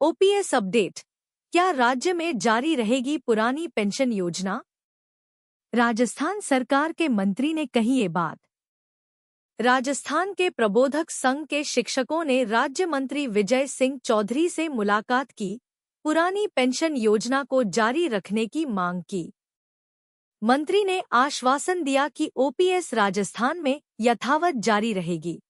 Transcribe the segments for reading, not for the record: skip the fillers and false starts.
OPS update. क्या राज्य में जारी रहेगी पुरानी पेंशन योजना? राजस्थान सरकार के मंत्री ने कही ये बात। राजस्थान के प्रबोधक संघ के शिक्षकों ने राज्य मंत्री विजय सिंह चौधरी से मुलाकात की, पुरानी पेंशन योजना को जारी रखने की मांग की। मंत्री ने आश्वासन दिया कि ओपीएस राजस्थान में यथावत जारी रहेगी।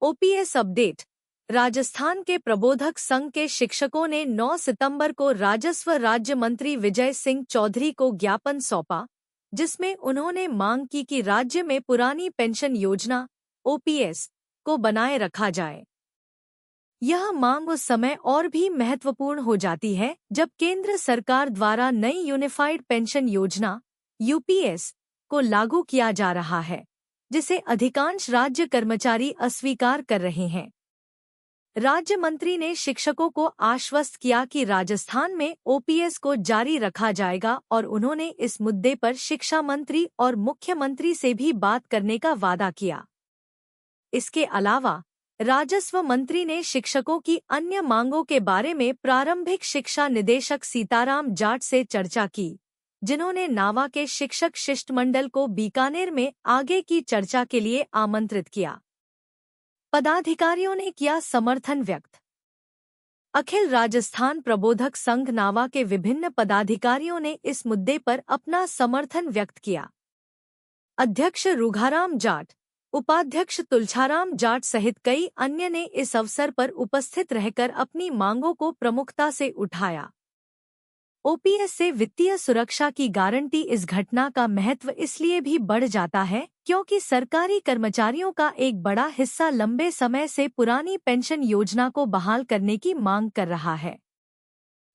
OPS update. राजस्थान के प्रबोधक संघ के शिक्षकों ने 9 सितंबर को राजस्व राज्य मंत्री विजय सिंह चौधरी को ज्ञापन सौंपा, जिसमें उन्होंने मांग की कि राज्य में पुरानी पेंशन योजना ओपीएस को बनाए रखा जाए। यह मांग उस समय और भी महत्वपूर्ण हो जाती है जब केंद्र सरकार द्वारा नई यूनिफाइड पेंशन योजना यूपीएस को लागू किया जा रहा है, जिसे अधिकांश राज्य कर्मचारी अस्वीकार कर रहे हैं। राज्य मंत्री ने शिक्षकों को आश्वस्त किया कि राजस्थान में ओपीएस को जारी रखा जाएगा और उन्होंने इस मुद्दे पर शिक्षा मंत्री और मुख्यमंत्री से भी बात करने का वादा किया। इसके अलावा राजस्व मंत्री ने शिक्षकों की अन्य मांगों के बारे में प्रारंभिक शिक्षा निदेशक सीताराम जाट से चर्चा की, जिन्होंने नावा के शिक्षक शिष्टमंडल को बीकानेर में आगे की चर्चा के लिए आमंत्रित किया। पदाधिकारियों ने किया समर्थन व्यक्त। अखिल राजस्थान प्रबोधक संघ नावा के विभिन्न पदाधिकारियों ने इस मुद्दे पर अपना समर्थन व्यक्त किया। अध्यक्ष रूघाराम जाट, उपाध्यक्ष तुलछाराम जाट सहित कई अन्य ने इस अवसर पर उपस्थित रहकर अपनी मांगों को प्रमुखता से उठाया। ओपीएस से वित्तीय सुरक्षा की गारंटी। इस घटना का महत्व इसलिए भी बढ़ जाता है क्योंकि सरकारी कर्मचारियों का एक बड़ा हिस्सा लंबे समय से पुरानी पेंशन योजना को बहाल करने की मांग कर रहा है।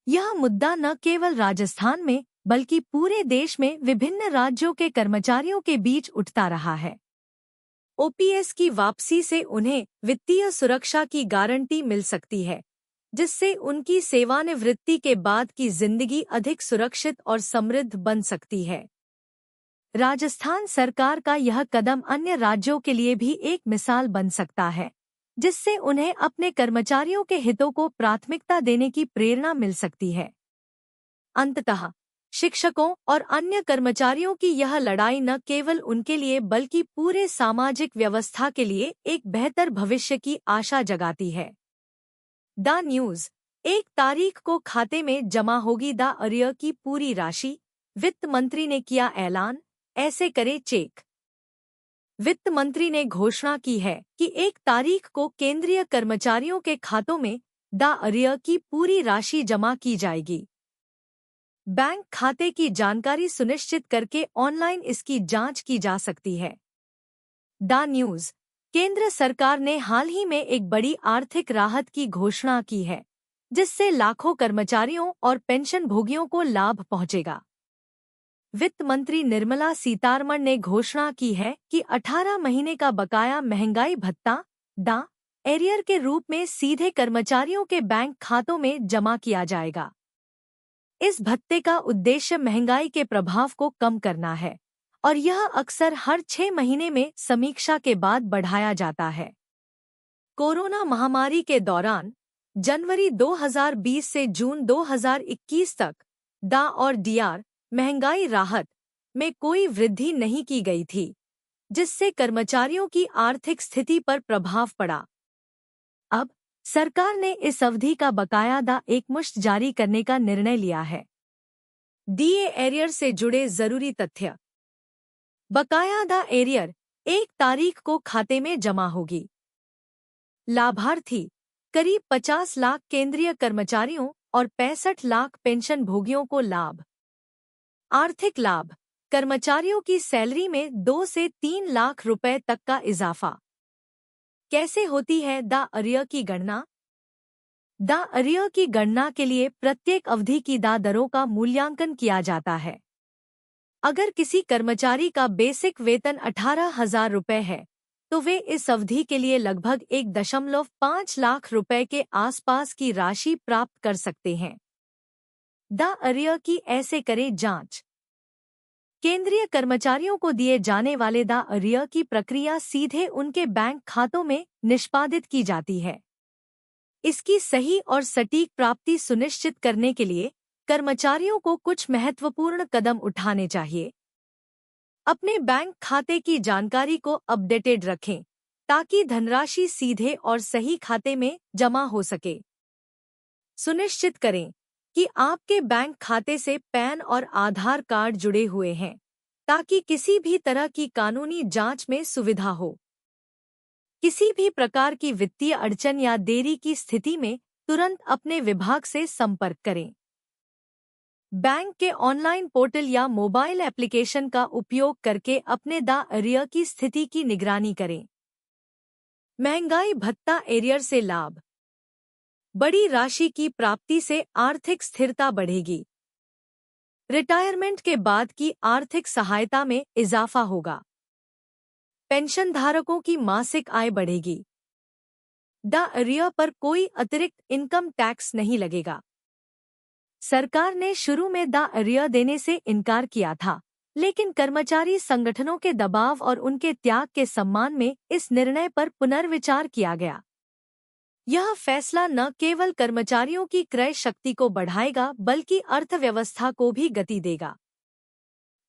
यह मुद्दा न केवल राजस्थान में बल्कि पूरे देश में विभिन्न राज्यों के कर्मचारियों के बीच उठता रहा है। ओपीएस की वापसी से उन्हें वित्तीय सुरक्षा की गारंटी मिल सकती है, जिससे उनकी सेवानिवृत्ति के बाद की जिंदगी अधिक सुरक्षित और समृद्ध बन सकती है। राजस्थान सरकार का यह कदम अन्य राज्यों के लिए भी एक मिसाल बन सकता है, जिससे उन्हें अपने कर्मचारियों के हितों को प्राथमिकता देने की प्रेरणा मिल सकती है। अंततः शिक्षकों और अन्य कर्मचारियों की यह लड़ाई न केवल उनके लिए बल्कि पूरे सामाजिक व्यवस्था के लिए एक बेहतर भविष्य की आशा जगाती है। The news. 1 तारीख को खाते में जमा होगी द अर्य की पूरी राशि, वित्त मंत्री ने किया ऐलान, ऐसे करे चेक। वित्त मंत्री ने घोषणा की है कि 1 तारीख को केंद्रीय कर्मचारियों के खातों में द अर्य की पूरी राशि जमा की जाएगी। बैंक खाते की जानकारी सुनिश्चित करके ऑनलाइन इसकी जांच की जा सकती है। The news. केंद्र सरकार ने हाल ही में एक बड़ी आर्थिक राहत की घोषणा की है, जिससे लाखों कर्मचारियों और पेंशन भोगियों को लाभ पहुंचेगा। वित्त मंत्री निर्मला सीतारमण ने घोषणा की है कि 18 महीने का बकाया महंगाई भत्ता द एरियर के रूप में सीधे कर्मचारियों के बैंक खातों में जमा किया जाएगा। इस भत्ते का उद्देश्य महंगाई के प्रभाव को कम करना है और यह अक्सर हर 6 महीने में समीक्षा के बाद बढ़ाया जाता है। कोरोना महामारी के दौरान जनवरी 2020 से जून 2021 तक द और डीआर महंगाई राहत में कोई वृद्धि नहीं की गई थी, जिससे कर्मचारियों की आर्थिक स्थिति पर प्रभाव पड़ा। अब सरकार ने इस अवधि का बकाया द एकमुश्त जारी करने का निर्णय लिया है। डीए एरियर से जुड़े जरूरी तथ्य। बकाया द एरियर 1 तारीख को खाते में जमा होगी। लाभार्थी करीब 50 लाख केंद्रीय कर्मचारियों और 65 लाख पेंशन भोगियों को लाभ। आर्थिक लाभ। कर्मचारियों की सैलरी में 2 से 3 लाख रुपए तक का इजाफा। कैसे होती है द अर्य की गणना? द अर्य की गणना के लिए प्रत्येक अवधि की द दरों का मूल्यांकन किया जाता है। अगर किसी कर्मचारी का बेसिक वेतन 18,000 रुपये है, तो वे इस अवधि के लिए लगभग 1.5 लाख रुपए के आसपास की राशि प्राप्त कर सकते हैं। द अर्य की ऐसे करें जांच। केंद्रीय कर्मचारियों को दिए जाने वाले द अर्य की प्रक्रिया सीधे उनके बैंक खातों में निष्पादित की जाती है। इसकी सही और सटीक प्राप्ति सुनिश्चित करने के लिए कर्मचारियों को कुछ महत्वपूर्ण कदम उठाने चाहिए। अपने बैंक खाते की जानकारी को अपडेटेड रखें ताकि धनराशि सीधे और सही खाते में जमा हो सके। सुनिश्चित करें कि आपके बैंक खाते से पैन और आधार कार्ड जुड़े हुए हैं ताकि किसी भी तरह की कानूनी जांच में सुविधा हो। किसी भी प्रकार की वित्तीय अड़चन या देरी की स्थिति में तुरंत अपने विभाग से संपर्क करें। बैंक के ऑनलाइन पोर्टल या मोबाइल एप्लीकेशन का उपयोग करके अपने द एरियर की स्थिति की निगरानी करें। महंगाई भत्ता एरियर से लाभ। बड़ी राशि की प्राप्ति से आर्थिक स्थिरता बढ़ेगी। रिटायरमेंट के बाद की आर्थिक सहायता में इजाफा होगा। पेंशनधारकों की मासिक आय बढ़ेगी। द एरियर पर कोई अतिरिक्त इनकम टैक्स नहीं लगेगा। सरकार ने शुरू में द एरियर देने से इनकार किया था, लेकिन कर्मचारी संगठनों के दबाव और उनके त्याग के सम्मान में इस निर्णय पर पुनर्विचार किया गया। यह फैसला न केवल कर्मचारियों की क्रय शक्ति को बढ़ाएगा बल्कि अर्थव्यवस्था को भी गति देगा।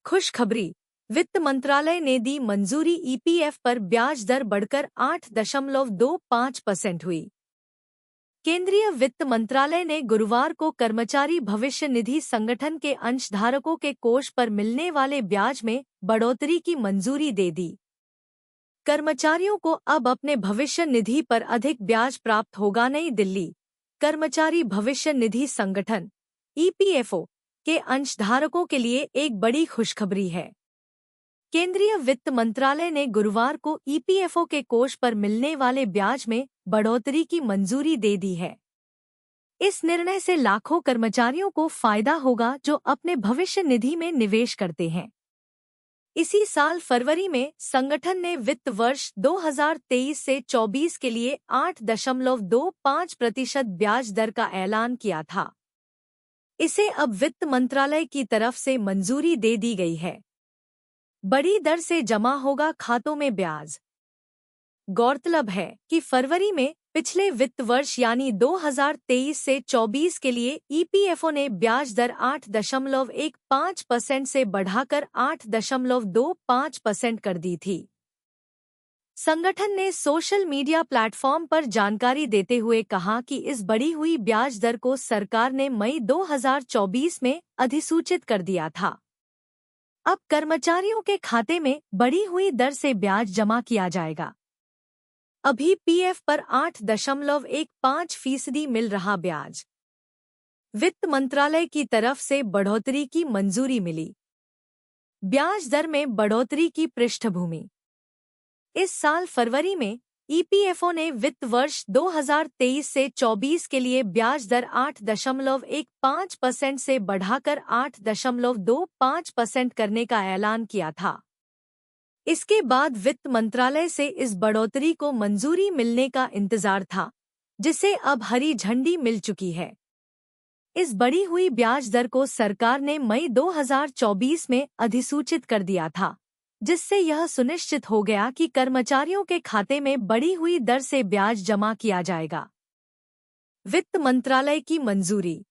खुशखबरी, वित्त मंत्रालय ने दी मंजूरी। ईपीएफ पर ब्याज दर बढ़कर 8.25% हुई। केंद्रीय वित्त मंत्रालय ने गुरुवार को कर्मचारी भविष्य निधि संगठन के अंशधारकों के कोष पर मिलने वाले ब्याज में बढ़ोतरी की मंजूरी दे दी। कर्मचारियों को अब अपने भविष्य निधि पर अधिक ब्याज प्राप्त होगा। नई दिल्ली, कर्मचारी भविष्य निधि संगठन ईपीएफओ के अंशधारकों के लिए एक बड़ी खुशखबरी है। केंद्रीय वित्त मंत्रालय ने गुरुवार को ईपीएफओ के कोष पर मिलने वाले ब्याज में बढ़ोतरी की मंजूरी दे दी है। इस निर्णय से लाखों कर्मचारियों को फायदा होगा जो अपने भविष्य निधि में निवेश करते हैं। इसी साल फरवरी में संगठन ने वित्त वर्ष 2023 से 24 के लिए 8.25% ब्याज दर का ऐलान किया था। इसे अब वित्त मंत्रालय की तरफ से मंजूरी दे दी गई है। बड़ी दर से जमा होगा खातों में ब्याज। गौरतलब है कि फरवरी में पिछले वित्त वर्ष यानी 2023 से 24 के लिए ईपीएफओ ने ब्याज दर 8.15% से बढ़ाकर 8.25% कर दी थी। संगठन ने सोशल मीडिया प्लेटफॉर्म पर जानकारी देते हुए कहा कि इस बढ़ी हुई ब्याज दर को सरकार ने मई 2024 में अधिसूचित कर दिया था। अब कर्मचारियों के खाते में बढ़ी हुई दर से ब्याज जमा किया जाएगा। अभी पीएफ पर 8.15% मिल रहा ब्याज। वित्त मंत्रालय की तरफ से बढ़ोतरी की मंजूरी मिली। ब्याज दर में बढ़ोतरी की पृष्ठभूमि। इस साल फरवरी में ईपीएफओ ने वित्त वर्ष 2023 से 24 के लिए ब्याज दर 8.15% से बढ़ाकर 8.25% करने का ऐलान किया था। इसके बाद वित्त मंत्रालय से इस बढ़ोतरी को मंजूरी मिलने का इंतजार था, जिसे अब हरी झंडी मिल चुकी है। इस बढ़ी हुई ब्याज दर को सरकार ने मई 2024 में अधिसूचित कर दिया था, जिससे यह सुनिश्चित हो गया कि कर्मचारियों के खाते में बढ़ी हुई दर से ब्याज जमा किया जाएगा। वित्त मंत्रालय की मंजूरी।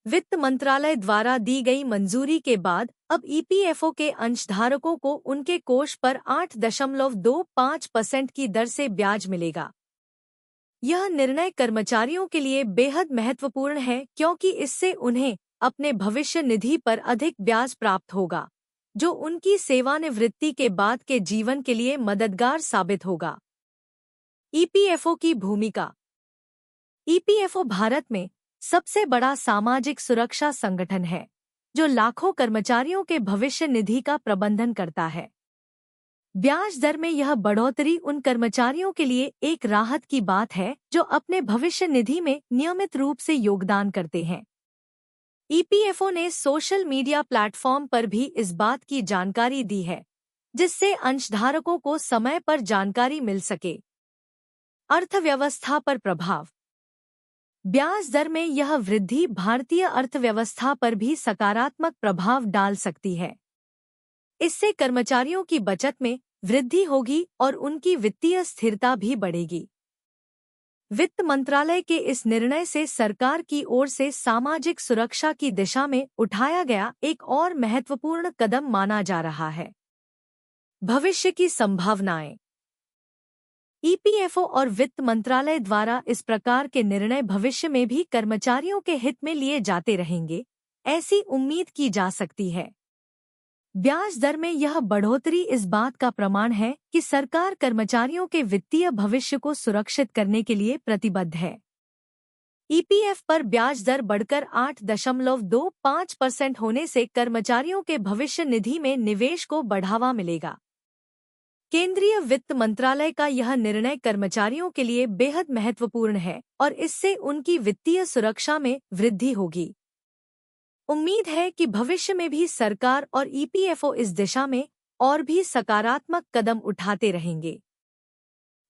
वित्त मंत्रालय द्वारा दी गई मंजूरी के बाद अब ईपीएफओ के अंशधारकों को उनके कोष पर 8.25% की दर से ब्याज मिलेगा। यह निर्णय कर्मचारियों के लिए बेहद महत्वपूर्ण है क्योंकि इससे उन्हें अपने भविष्य निधि पर अधिक ब्याज प्राप्त होगा, जो उनकी सेवानिवृत्ति के बाद के जीवन के लिए मददगार साबित होगा। ईपीएफओ की भूमिका। ईपीएफओ भारत में सबसे बड़ा सामाजिक सुरक्षा संगठन है, जो लाखों कर्मचारियों के भविष्य निधि का प्रबंधन करता है। ब्याज दर में यह बढ़ोतरी उन कर्मचारियों के लिए एक राहत की बात है जो अपने भविष्य निधि में नियमित रूप से योगदान करते हैं। ईपीएफओ ने सोशल मीडिया प्लेटफॉर्म पर भी इस बात की जानकारी दी है, जिससे अंशधारकों को समय पर जानकारी मिल सके। अर्थव्यवस्था पर प्रभाव। ब्याज दर में यह वृद्धि भारतीय अर्थव्यवस्था पर भी सकारात्मक प्रभाव डाल सकती है। इससे कर्मचारियों की बचत में वृद्धि होगी और उनकी वित्तीय स्थिरता भी बढ़ेगी। वित्त मंत्रालय के इस निर्णय से सरकार की ओर से सामाजिक सुरक्षा की दिशा में उठाया गया एक और महत्वपूर्ण कदम माना जा रहा है। भविष्य की संभावनाएं। ईपीएफओ और वित्त मंत्रालय द्वारा इस प्रकार के निर्णय भविष्य में भी कर्मचारियों के हित में लिए जाते रहेंगे, ऐसी उम्मीद की जा सकती है। ब्याज दर में यह बढ़ोतरी इस बात का प्रमाण है कि सरकार कर्मचारियों के वित्तीय भविष्य को सुरक्षित करने के लिए प्रतिबद्ध है। ईपीएफ पर ब्याज दर बढ़कर 8.25% होने से कर्मचारियों के भविष्य निधि में निवेश को बढ़ावा मिलेगा। केंद्रीय वित्त मंत्रालय का यह निर्णय कर्मचारियों के लिए बेहद महत्वपूर्ण है और इससे उनकी वित्तीय सुरक्षा में वृद्धि होगी। उम्मीद है कि भविष्य में भी सरकार और ईपीएफओ इस दिशा में और भी सकारात्मक कदम उठाते रहेंगे।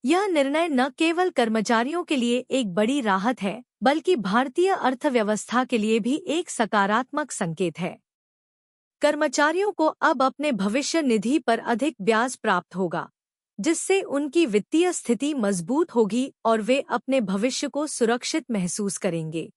यह निर्णय न केवल कर्मचारियों के लिए एक बड़ी राहत है, बल्कि भारतीय अर्थव्यवस्था के लिए भी एक सकारात्मक संकेत है। कर्मचारियों को अब अपने भविष्य निधि पर अधिक ब्याज प्राप्त होगा, जिससे उनकी वित्तीय स्थिति मजबूत होगी और वे अपने भविष्य को सुरक्षित महसूस करेंगे।